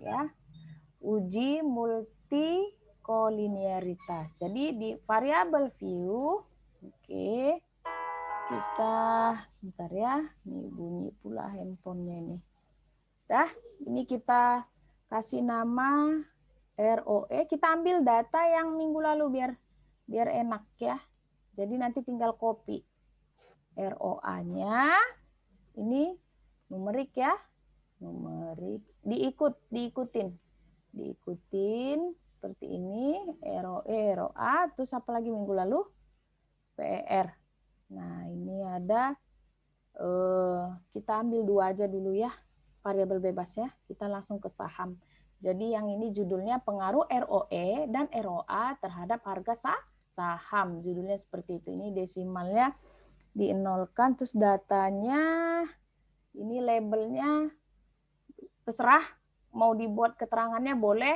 ya. Uji multikolinearitas. Jadi di variabel view, oke, kita sebentar ya. Ini bunyi pula handphonenya ini. Dah, ini kita kasih nama ROE. Kita ambil data yang minggu lalu biar enak ya. Jadi nanti tinggal copy ROA-nya. Ini numerik ya. Numerik diikutin seperti ini, ROE, ROA, terus apa lagi minggu lalu? PER. Nah, ini ada kita ambil 2 aja dulu ya, variabel bebas ya. Kita langsung ke saham. Jadi yang ini judulnya pengaruh ROE dan ROA terhadap harga saham. Judulnya seperti itu. Ini desimalnya di-nolkan, terus datanya ini labelnya terserah, mau dibuat keterangannya boleh,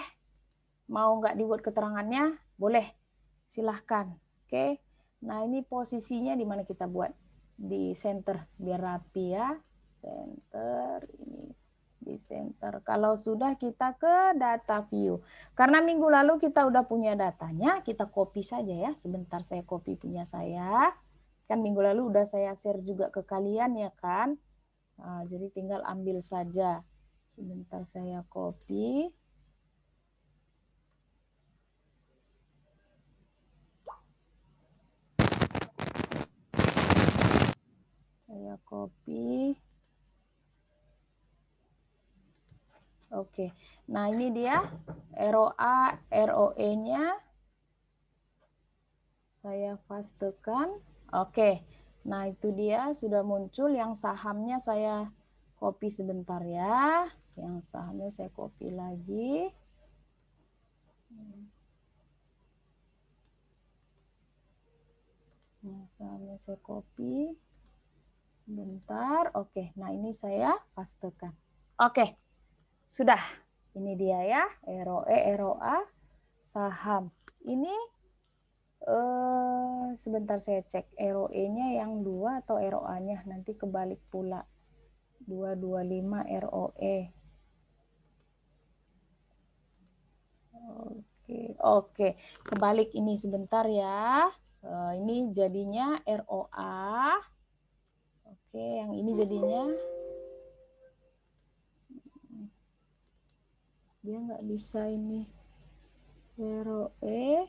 mau nggak dibuat keterangannya boleh, silahkan. Oke, nah ini posisinya di mana kita buat, di center biar rapi ya, center ini di center. Kalau sudah kita ke data view, karena minggu lalu kita udah punya datanya, kita copy saja ya. Sebentar saya copy punya saya, kan minggu lalu udah saya share juga ke kalian ya kan. Nah, jadi tinggal ambil saja. Sebentar saya copy. Saya copy. Oke. Nah, ini dia ROA, ROE-nya. Saya pastekan. Oke. Nah, itu dia sudah muncul. Yang sahamnya saya copy sebentar ya. Yang sahamnya saya copy lagi. Yang sahamnya saya copy. Sebentar. Oke. Nah, ini saya pastekan. Oke. Sudah. Ini dia ya. ROE, ROA, saham. Ini sebentar saya cek ROE-nya yang 2 atau ROA-nya, nanti kebalik pula. 225 ROE. Oke, kebalik ini sebentar ya. Ini jadinya ROA. Oke, yang ini jadinya dia nggak bisa ini. ROE.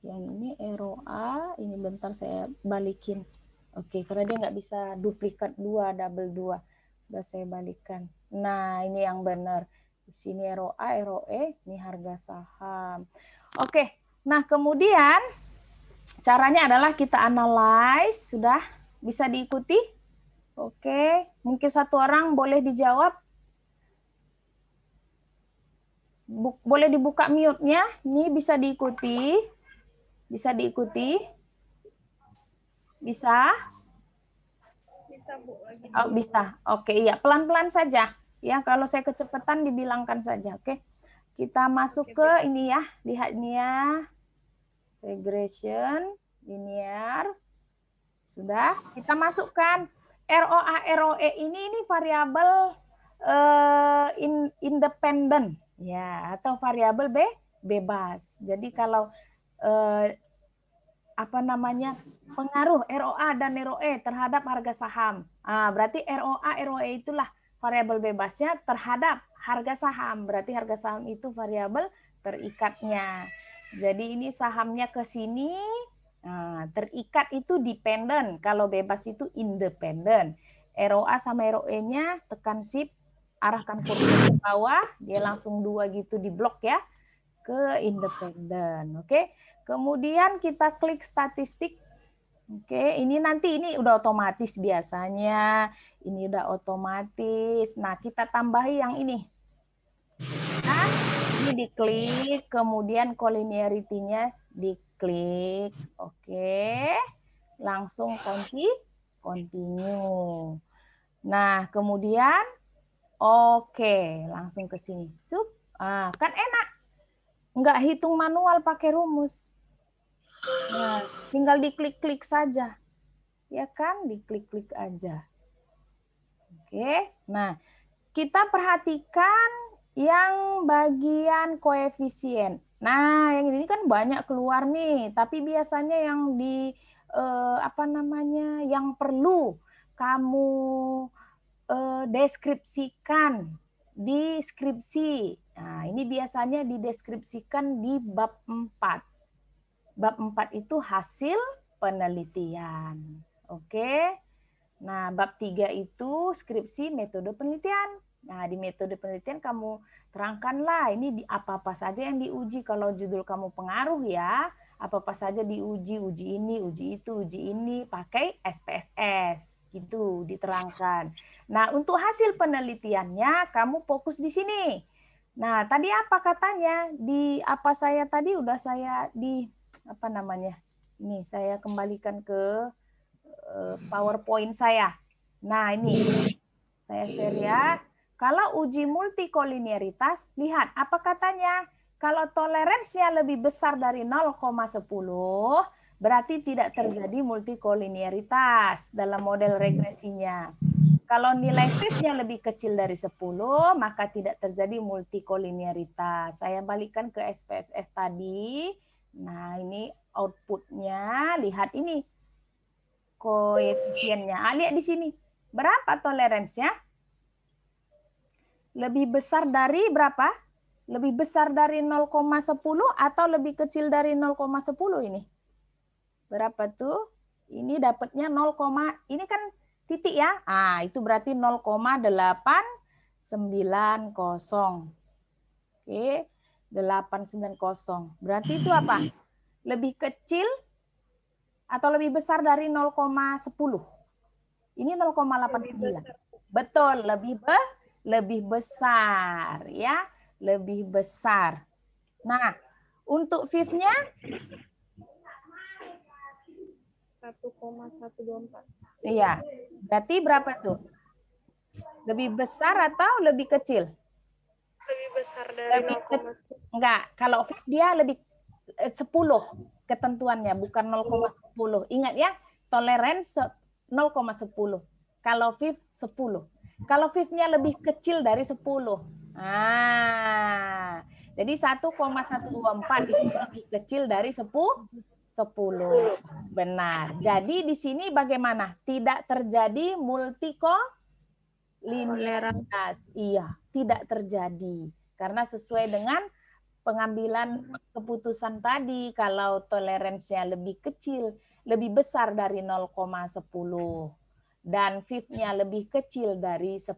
Yang ini ROA, ini bentar saya balikin. Oke, karena dia nggak bisa duplikat 2, double 2. Udah saya balikan. Nah, ini yang benar. Di sini ROA, ROE, ini harga saham. Oke, nah kemudian caranya adalah kita analyze, sudah bisa diikuti? Oke, mungkin satu orang boleh dijawab. Boleh dibuka mute-nya, ini bisa diikuti. Bisa diikuti? Bisa? Bisa, Bu. Oh, bisa. Oke, iya. Pelan-pelan saja. Ya, kalau saya kecepatan dibilangkan saja. Oke. Kita masuk ke ini ya. Lihat ini ya. Regression, linear. Sudah. Kita masukkan ROA, ROE ini variabel independen. Ya, atau variabel bebas. Jadi kalau apa namanya, pengaruh ROA dan ROE terhadap harga saham. Berarti ROA, ROE itulah variabel bebasnya terhadap harga saham. Berarti harga saham itu variabel terikatnya. Jadi ini sahamnya ke sini, terikat itu dependen. Kalau bebas itu independen. ROA sama ROE-nya tekan shift, arahkan kursor ke bawah, dia langsung 2 gitu di blok ya, ke independen. Oke. Kemudian kita klik statistik. Oke, ini nanti ini udah otomatis biasanya. Ini udah otomatis. Nah, kita tambahi yang ini. Nah, ini diklik, kemudian collinearity-nya diklik. Oke. Langsung continue. Nah, kemudian oke, langsung ke sini. Kan enak. Nggak hitung manual pakai rumus. Nah, tinggal diklik-klik saja. Ya kan, diklik-klik aja. Oke. Nah, kita perhatikan yang bagian koefisien. Nah, yang ini kan banyak keluar nih, tapi biasanya yang di yang perlu kamu deskripsikan di skripsi. Nah, ini biasanya dideskripsikan di bab 4. Bab 4 itu hasil penelitian. Oke. Nah, bab 3 itu skripsi metode penelitian. Nah, di metode penelitian kamu terangkanlah ini apa-apa saja yang diuji. Kalau judul kamu pengaruh ya, apa-apa saja diuji, uji ini, uji itu, uji ini, pakai SPSS. Gitu, diterangkan. Nah, untuk hasil penelitiannya kamu fokus di sini. Nah, tadi apa katanya? Di apa saya tadi udah saya di apa namanya? Ini saya kembalikan ke PowerPoint saya. Nah, ini saya share ya. Kalau uji multikolinearitas, lihat apa katanya? Kalau toleransinya lebih besar dari 0,10, berarti tidak terjadi multikolinearitas dalam model regresinya. Kalau nilai fit-nya lebih kecil dari 10, maka tidak terjadi multikolinearitas. Saya balikkan ke SPSS tadi. Nah, ini outputnya. Lihat ini koefisiennya. Lihat di sini. Berapa toleransinya? Lebih besar dari berapa? Lebih besar dari 0,10 atau lebih kecil dari 0,10 ini? Berapa tuh? Ini dapatnya 0, ini kan titik ya. Itu berarti 0,890. Oke, 890. Berarti itu apa? Lebih kecil atau lebih besar dari 0,10? Ini 0,89. Betul, lebih besar ya, lebih besar. Nah, untuk FIF-nya 1,124. iya. Berarti berapa tuh? Lebih besar atau lebih kecil? Lebih besar dari 0,10. Enggak, kalau FIF dia lebih 10 ketentuannya, bukan 0,10. Ingat ya, toleransi 0,10. Kalau FIF 10. Kalau FIF-nya lebih kecil dari 10. Jadi 1,124 itu lebih kecil dari 10. Benar. Jadi di sini bagaimana? Tidak terjadi multikolinearitas. Iya, tidak terjadi. Karena sesuai dengan pengambilan keputusan tadi, kalau toleransinya lebih kecil, lebih besar dari 0,10 dan FIF-nya lebih kecil dari 10,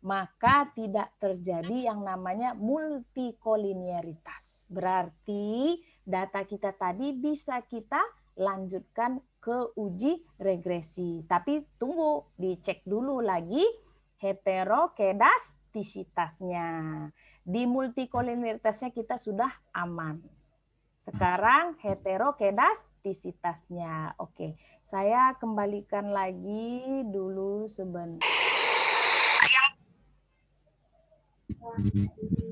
maka tidak terjadi yang namanya multikolinearitas. Berarti data kita tadi bisa kita lanjutkan ke uji regresi. Tapi tunggu, dicek dulu lagi heterokedastisitasnya. Di multikolinearitasnya kita sudah aman. Sekarang heterokedastisitasnya. Oke, saya kembalikan lagi dulu sebentar.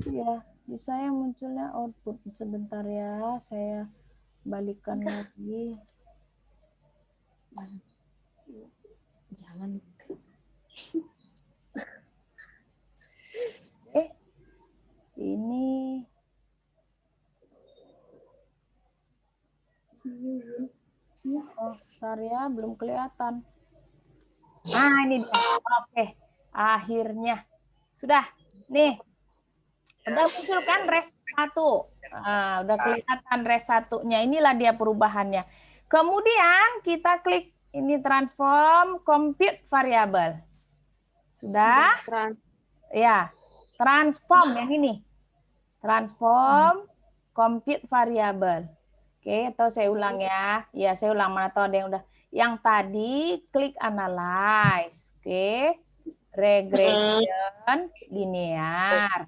Ya, di saya munculnya output. Sebentar ya, saya balikan lagi. Jangan. Ini ya, belum kelihatan. Ini dia. Oke, akhirnya sudah. Nih, udah muncul kan res 1. Udah kelihatan res 1-nya. Inilah dia perubahannya. Kemudian kita klik ini transform compute variable. Sudah? Ya, transform yang ini. Transform compute variable. Oke, atau saya ulang ya. Ya, saya ulang, mana tahu ada yang udah. Yang tadi klik analyze. Oke. Regression linear.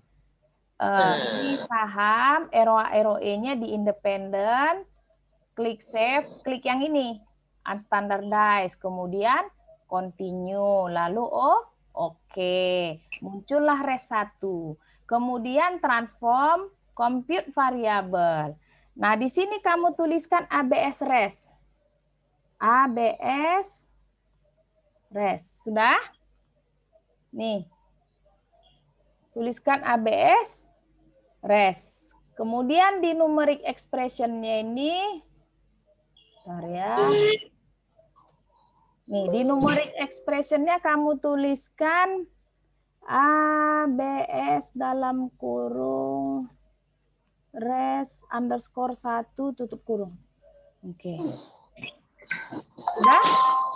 Ini paham, ROA-ROE-nya di independent. Klik save, klik yang ini. Unstandardized. Kemudian continue. Lalu oke. Muncullah res 1. Kemudian transform compute variable. Nah, di sini kamu tuliskan ABS res. ABS res. Sudah? Nih. tuliskan ABS res. Kemudian di numeric expression-nya ini, bentar ya. Nih, di numeric expression-nya kamu tuliskan ABS dalam kurung res underscore 1 tutup kurung. Oke. Sudah?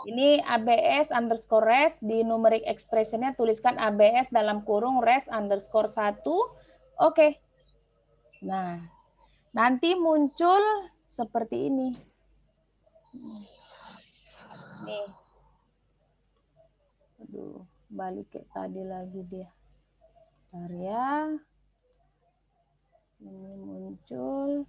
Ini ABS underscore res, di numeric expression-nya tuliskan ABS dalam kurung res underscore 1. Oke. Nah, nanti muncul seperti ini. Nih. Aduh, balik ke tadi lagi dia. Bentar ya. Ini muncul.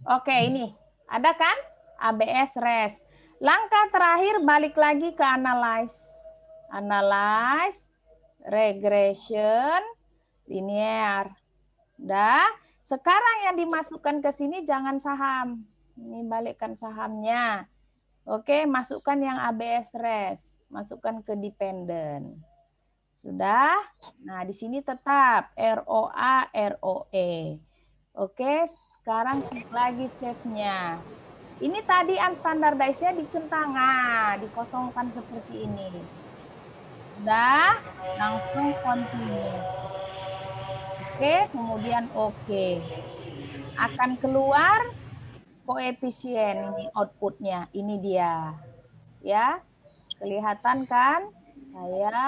Oke, ini. Ada kan? ABS res. Langkah terakhir balik lagi ke analyze. Analyze, regression, linear. Dah, sekarang yang dimasukkan ke sini jangan saham. Ini balikkan sahamnya. Oke, masukkan yang ABS res. Masukkan ke dependent. Sudah? Nah, di sini tetap ROA, ROE. Oke, sekarang klik lagi save-nya. Ini tadi unstandardized-nya dicentang, dikosongkan seperti ini. Sudah, langsung continue. Oke, kemudian oke. Akan keluar koefisien ini output-nya. Ini dia. Ya, kelihatan kan? Saya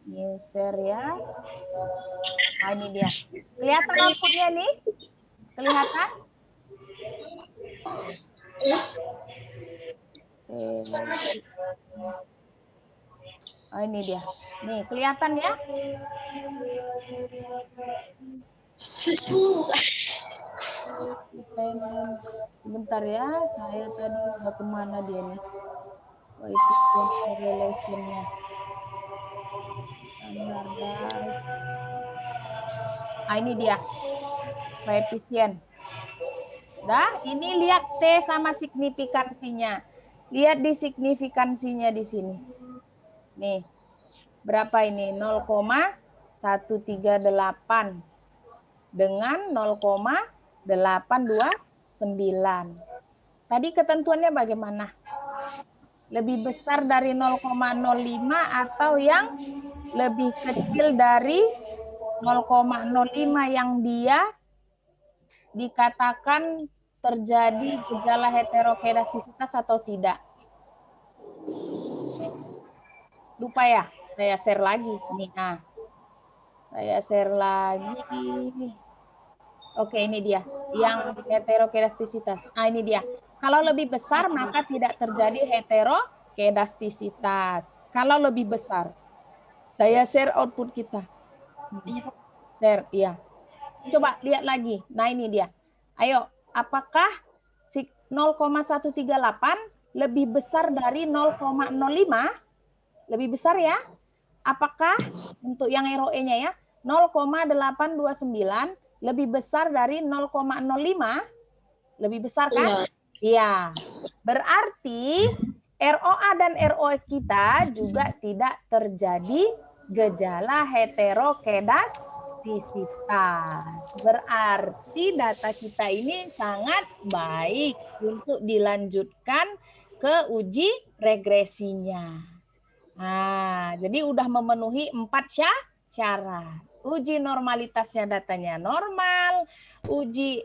new share ya. Nah, ini dia. Kelihatan output-nya nih? Kelihatan? Oh, ini dia. Nih, kelihatan ya? Sebentar ya, saya tadi udah kemana dia nih? Coefficient relation-nya. Ah, ini dia. Koefisien. Dah, ini lihat T sama signifikansinya. Lihat di signifikansinya di sini. Nih, berapa ini? 0,138 dengan 0,829. Tadi ketentuannya bagaimana? Lebih besar dari 0,05 atau yang lebih kecil dari 0,05 yang dia dikatakan terjadi gejala heterokedastisitas atau tidak? Lupa ya, saya share lagi. Nih, nah. Saya share lagi. Oke, ini dia. Yang heterokedastisitas. Nah, ini dia. Kalau lebih besar, maka tidak terjadi heterokedastisitas. Kalau lebih besar. Saya share output kita. Share, iya. Coba lihat lagi. Nah, ini dia. Ayo, apakah 0,138 lebih besar dari 0,05? Lebih besar ya? Apakah untuk yang ROE-nya ya, 0,829 lebih besar dari 0,05? Lebih besar kan? Iya. Berarti ROA dan ROE kita juga tidak terjadi gejala heterokedastisitas. Berarti data kita ini sangat baik untuk dilanjutkan ke uji regresinya. Nah, jadi udah memenuhi 4 syarat. Uji normalitasnya datanya normal, uji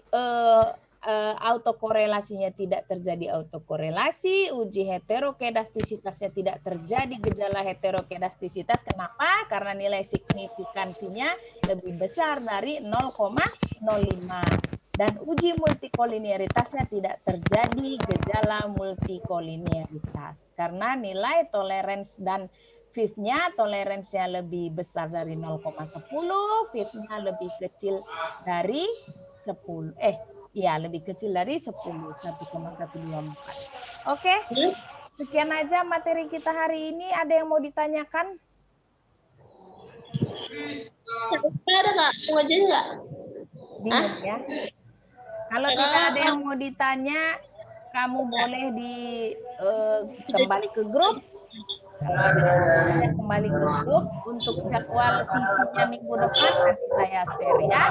autokorelasinya tidak terjadi autokorelasi, uji heterokedastisitasnya tidak terjadi gejala heterokedastisitas. Kenapa? Karena nilai signifikansinya lebih besar dari 0,05. Dan uji multikolinearitasnya tidak terjadi gejala multikolinearitas. Karena nilai tolerance dan FIF-nya, toleransinya lebih besar dari 0,10, FIF-nya lebih kecil dari 10. Iya, lebih kecil dari 10, 1,124. Oke, sekian aja materi kita hari ini. Ada yang mau ditanyakan? Ada nggak? Mau jadi nggak? Bingung ya? Kalau tidak ada yang mau ditanya, kamu boleh kembali ke grup. Saya kembali ke grup untuk jadwal visinya minggu depan nanti saya share ya.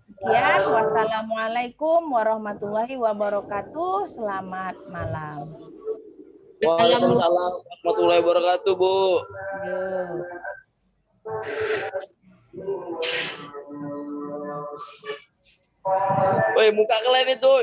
Sekian, wassalamualaikum warahmatullahi wabarakatuh. Selamat malam. Waalaikumsalam warahmatullahi wabarakatuh, Bu. Yuk. Woi, muka kalian itu.